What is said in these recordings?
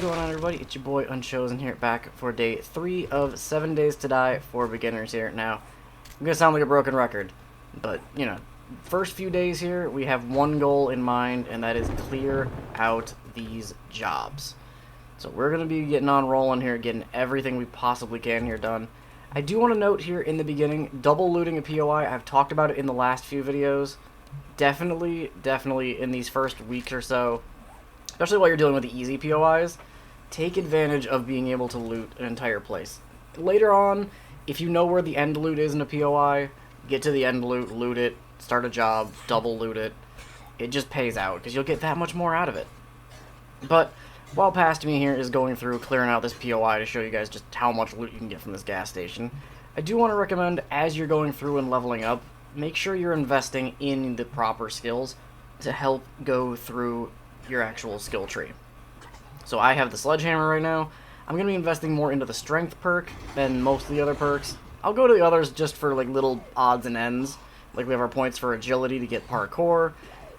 going on, everybody? It's your boy Unchosen here, back for day 3 of 7 Days to Die for beginners here. Now, I'm gonna sound like a broken record, but, you know, first few days here, we have one goal in mind, and that is clear out these jobs. So we're gonna be getting on rolling here, getting everything we possibly can here done. I do want to note here in the beginning, double looting a POI, I've talked about it in the last few videos. Definitely in these first weeks or so, especially while you're dealing with the easy POIs, take advantage of being able to loot an entire place. Later on, if you know where the end loot is in a POI, get to the end loot, loot it, start a job, double loot it. It just pays out, because you'll get that much more out of it. But while past me here is going through clearing out this POI to show you guys just how much loot you can get from this gas station, I do want to recommend, as you're going through and leveling up, make sure you're investing in the proper skills to help go through your actual skill tree. So I have the sledgehammer right now. I'm going to be investing more into the strength perk than most of the other perks. I'll go to the others just for like little odds and ends. Like we have our points for agility to get parkour,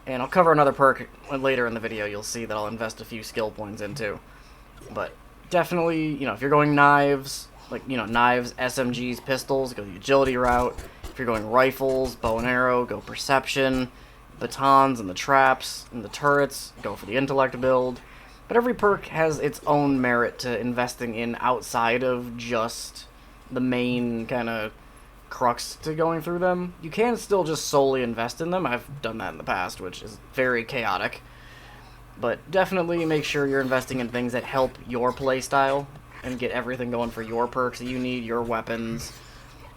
and I'll cover another perk later in the video. You'll see that I'll invest a few skill points into. But definitely, you know, if you're going knives, like, you know, knives, SMGs, pistols, go the agility route. If you're going rifles, bow and arrow, go perception. Batons and the traps and the turrets, go for the intellect build. But every perk has its own merit to investing in outside of just the main kind of crux to going through them. You can still just solely invest in them. I've done that in the past, which is very chaotic. But definitely make sure you're investing in things that help your playstyle and get everything going for your perks that you need, your weapons,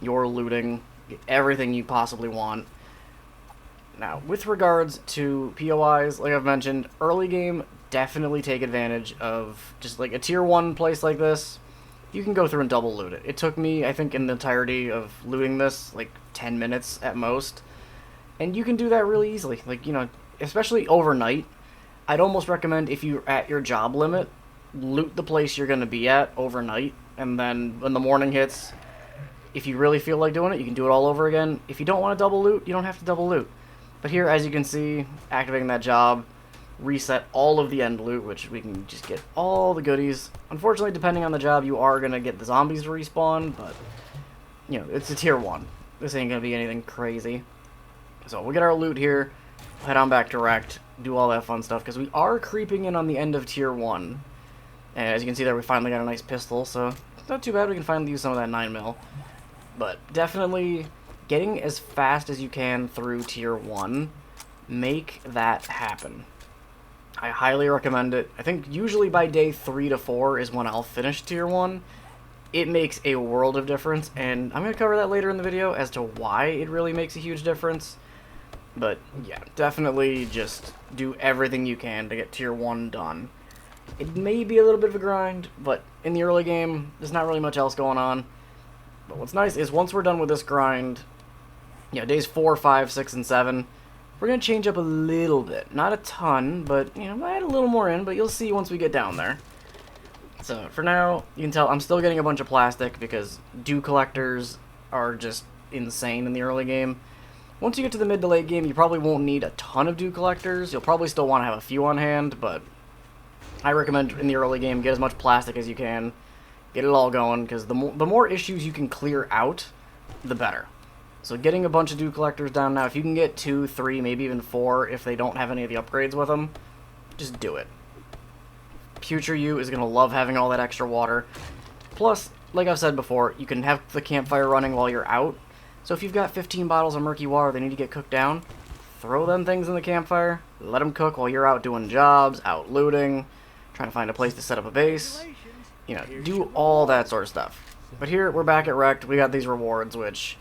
your looting, everything you possibly want. Now, with regards to POIs, like I've mentioned, early game, definitely take advantage of just like a tier 1 place like this. You can go through and double loot it. It took me, I think, in the entirety of looting this, like 10 minutes at most. And you can do that really easily. Like, you know, especially overnight, I'd almost recommend if you're at your job limit, loot the place you're going to be at overnight. And then when the morning hits, if you really feel like doing it, you can do it all over again. If you don't want to double loot, you don't have to double loot. But here, as you can see, activating that job, reset all of the end loot, which we can just get all the goodies. Unfortunately, depending on the job, you are going to get the zombies to respawn, but, you know, it's a tier 1. This ain't going to be anything crazy. So we'll get our loot here, head on back direct, do all that fun stuff, because we are creeping in on the end of tier 1. And as you can see there, we finally got a nice pistol, so it's not too bad. We can finally use some of that 9mm. But definitely getting as fast as you can through tier 1, make that happen. I highly recommend it. I think usually by day 3 to 4 is when I'll finish tier 1. It makes a world of difference, and I'm going to cover that later in the video as to why it really makes a huge difference. But yeah, definitely just do everything you can to get tier 1 done. It may be a little bit of a grind, but in the early game, there's not really much else going on. But what's nice is once we're done with this grind, you know, days 4, 5, 6, and 7, we're going to change up a little bit. Not a ton, but, you know, add a little more in, but you'll see once we get down there. So, for now, you can tell I'm still getting a bunch of plastic because dew collectors are just insane in the early game. Once you get to the mid to late game, you probably won't need a ton of dew collectors. You'll probably still want to have a few on hand, but I recommend in the early game, get as much plastic as you can. Get it all going, because the more issues you can clear out, the better. So getting a bunch of dew collectors down now, if you can get 2, 3, maybe even 4, if they don't have any of the upgrades with them, just do it. Future you is going to love having all that extra water. Plus, like I've said before, you can have the campfire running while you're out. So if you've got 15 bottles of murky water that need to get cooked down, throw them things in the campfire, let them cook while you're out doing jobs, out looting, trying to find a place to set up a base. You know, do all that sort of stuff. But here, we're back at Wrecked. We got these rewards, which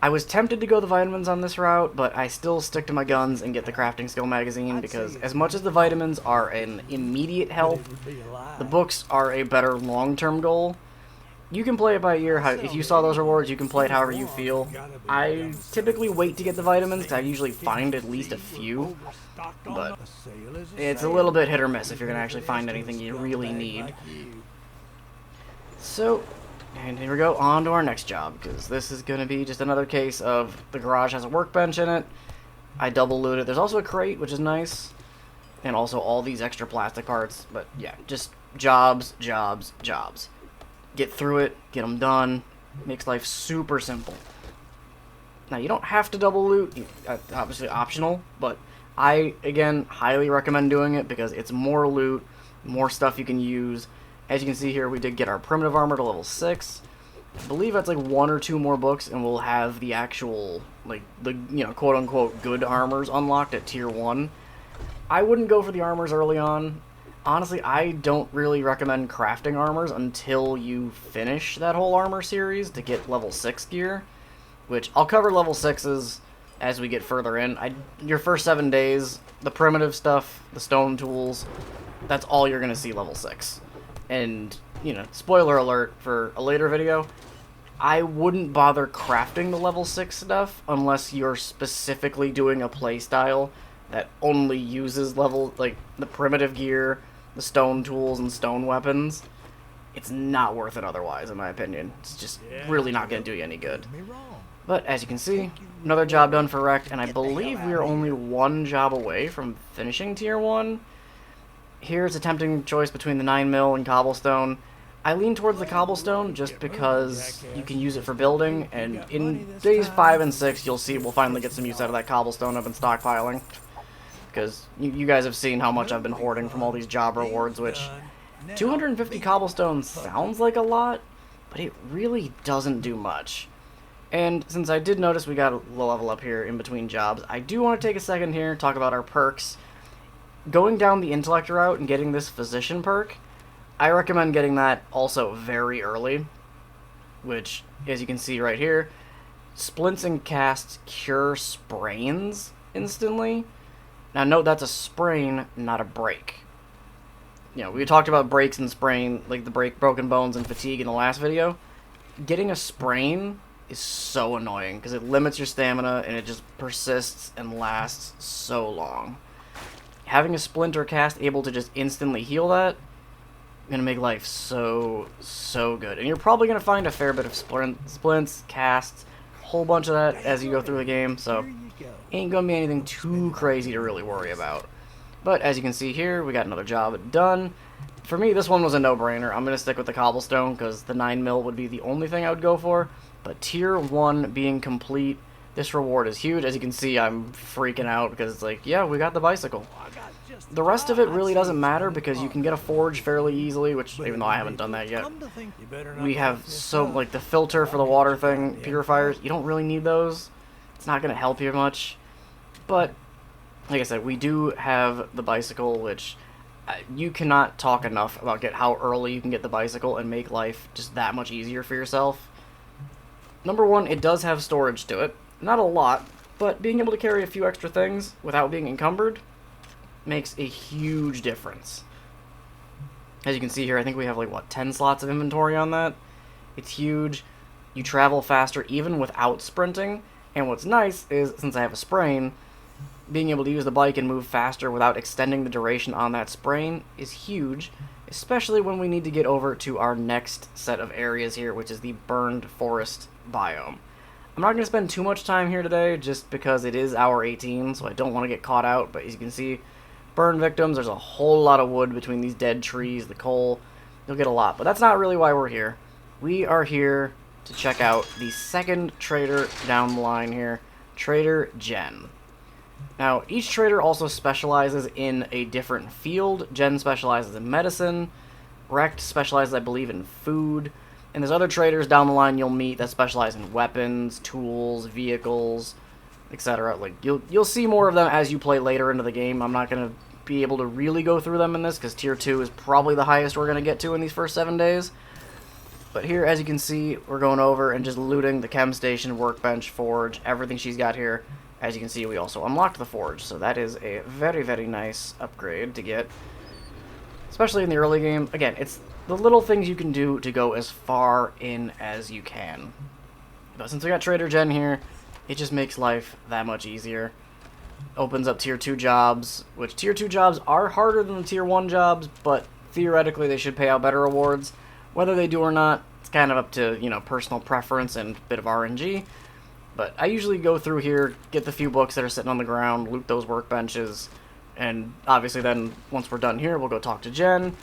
I was tempted to go the vitamins on this route, but I still stick to my guns and get the crafting skill magazine, because as much as the vitamins are an immediate help, the books are a better long-term goal. You can play it by ear. If you saw those rewards, you can play it however you feel. I typically wait to get the vitamins, because I usually find at least a few, but it's a little bit hit or miss if you're going to actually find anything you really need. So, and here we go, on to our next job, because this is going to be just another case of the garage has a workbench in it. I double looted. There's also a crate, which is nice, and also all these extra plastic parts. But yeah, just jobs, jobs, jobs. Get through it, get them done. Makes life super simple. Now, you don't have to double loot, obviously optional, but I, again, highly recommend doing it because it's more loot, more stuff you can use. As you can see here, we did get our primitive armor to level 6. I believe that's like 1 or 2 more books, and we'll have the actual, like, the, you know, quote-unquote good armors unlocked at tier 1. I wouldn't go for the armors early on. Honestly, I don't really recommend crafting armors until you finish that whole armor series to get level 6 gear, which I'll cover level 6s as we get further in. Your first 7 days, the primitive stuff, the stone tools, that's all you're going to see level 6. And, you know, spoiler alert for a later video, I wouldn't bother crafting the level 6 stuff unless you're specifically doing a playstyle that only uses level, like, the primitive gear, the stone tools, and stone weapons. It's not worth it otherwise, in my opinion. It's just really not going to do you any good. But, as you can see, another job done for Wrecked, and I believe we are only 1 job away from finishing Tier 1. Here's a tempting choice between the 9mm and cobblestone. I lean towards the cobblestone just because you can use it for building, and in days 5 and 6, you'll see we'll finally get some use out of that cobblestone I've been stockpiling. Because you guys have seen how much I've been hoarding from all these job rewards, which 250 cobblestone sounds like a lot, but it really doesn't do much. And since I did notice we got a low level up here in between jobs, I do want to take a second here and talk about our perks. Going down the intellect route and getting this physician perk, I recommend getting that also very early, which, as you can see right here, splints and casts cure sprains instantly. Now note that's a sprain, not a break. You know, we talked about breaks and sprain, like the broken bones and fatigue in the last video. Getting a sprain is so annoying because it limits your stamina and it just persists and lasts so long. Having a splinter cast able to just instantly heal that is going to make life so good. And you're probably going to find a fair bit of splints, casts, a whole bunch of that as you go through the game, so ain't going to be anything too crazy to really worry about. But as you can see here, we got another job done. For me, this one was a no-brainer. I'm going to stick with the cobblestone because the 9mm would be the only thing I would go for. But tier 1 being complete, this reward is huge. As you can see, I'm freaking out because it's like, yeah, we got the bicycle. The rest of it really doesn't matter because you can get a forge fairly easily, which, even though I haven't done that yet, we have so, like, the filter for the water thing, purifiers, you don't really need those. It's not going to help you much. But, like I said, we do have the bicycle, which you cannot talk enough about how early you can get the bicycle and make life just that much easier for yourself. Number 1, it does have storage to it. Not a lot, but being able to carry a few extra things without being encumbered makes a huge difference. As you can see here, I think we have, like, what, 10 slots of inventory on that? It's huge. You travel faster even without sprinting, and what's nice is, since I have a sprain, being able to use the bike and move faster without extending the duration on that sprain is huge, especially when we need to get over to our next set of areas here, which is the burned forest biome. I'm not going to spend too much time here today, just because it is hour 18, so I don't want to get caught out, but as you can see, burn victims, there's a whole lot of wood between these dead trees, the coal, you'll get a lot, but that's not really why we're here. We are here to check out the second trader down the line here, Trader Jen. Now, each trader also specializes in a different field. Jen specializes in medicine, Wrecked specializes, I believe, in food, and there's other traders down the line you'll meet that specialize in weapons, tools, vehicles, etc. Like, you'll see more of them as you play later into the game. I'm not going to be able to really go through them in this, because Tier 2 is probably the highest we're going to get to in these first 7 days. But here, as you can see, we're going over and just looting the chem station, workbench, forge, everything she's got here. As you can see, we also unlocked the forge, so that is a very, very nice upgrade to get. Especially in the early game. Again, it's the little things you can do to go as far in as you can. But since we got Trader Jen here, it just makes life that much easier. Opens up Tier 2 jobs, which Tier 2 jobs are harder than the Tier 1 jobs, but theoretically they should pay out better rewards. Whether they do or not, it's kind of up to, you know, personal preference and a bit of RNG. But I usually go through here, get the few books that are sitting on the ground, loot those workbenches, and obviously then, once we're done here, we'll go talk to Jen.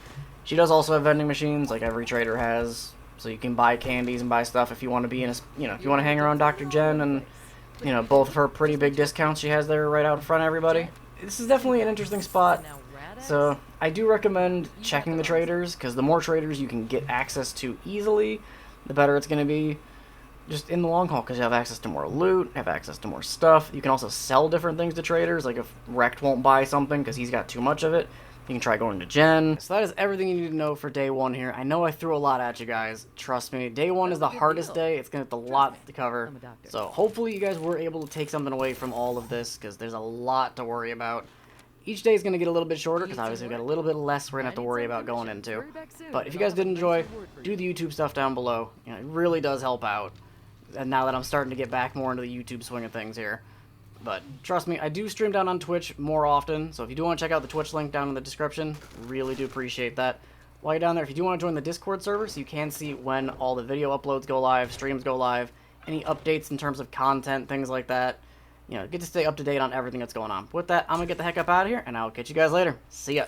She does also have vending machines, like every trader has, so you can buy candies and buy stuff if you want to be in a, if you want to hang around Dr. Jen and, both of her pretty big discounts she has there right out in front of everybody. This is definitely an interesting spot, so I do recommend checking the traders, because the more traders you can get access to easily, the better it's going to be just in the long haul, because you have access to more loot, have access to more stuff. You can also sell different things to traders, like if Rect won't buy something because he's got too much of it, you can try going to Jen. So that is everything you need to know for day 1 here. I know I threw a lot at you guys. Trust me, day 1 is the hardest day. It's going to have a lot to cover. So hopefully you guys were able to take something away from all of this, because there's a lot to worry about. Each day is going to get a little bit shorter, because obviously we've got a little bit less we're going to have to worry about going into. But if you guys did enjoy, do the YouTube stuff down below. It really does help out. And now that I'm starting to get back more into the YouTube swing of things here. But trust me, I do stream down on Twitch more often, so if you do want to check out the Twitch link down in the description, really do appreciate that. While you're down there, if you do want to join the Discord server, so you can see when all the video uploads go live, streams go live, any updates in terms of content, things like that, get to stay up to date on everything that's going on. With that, I'm going to get the heck up out of here, and I'll catch you guys later. See ya.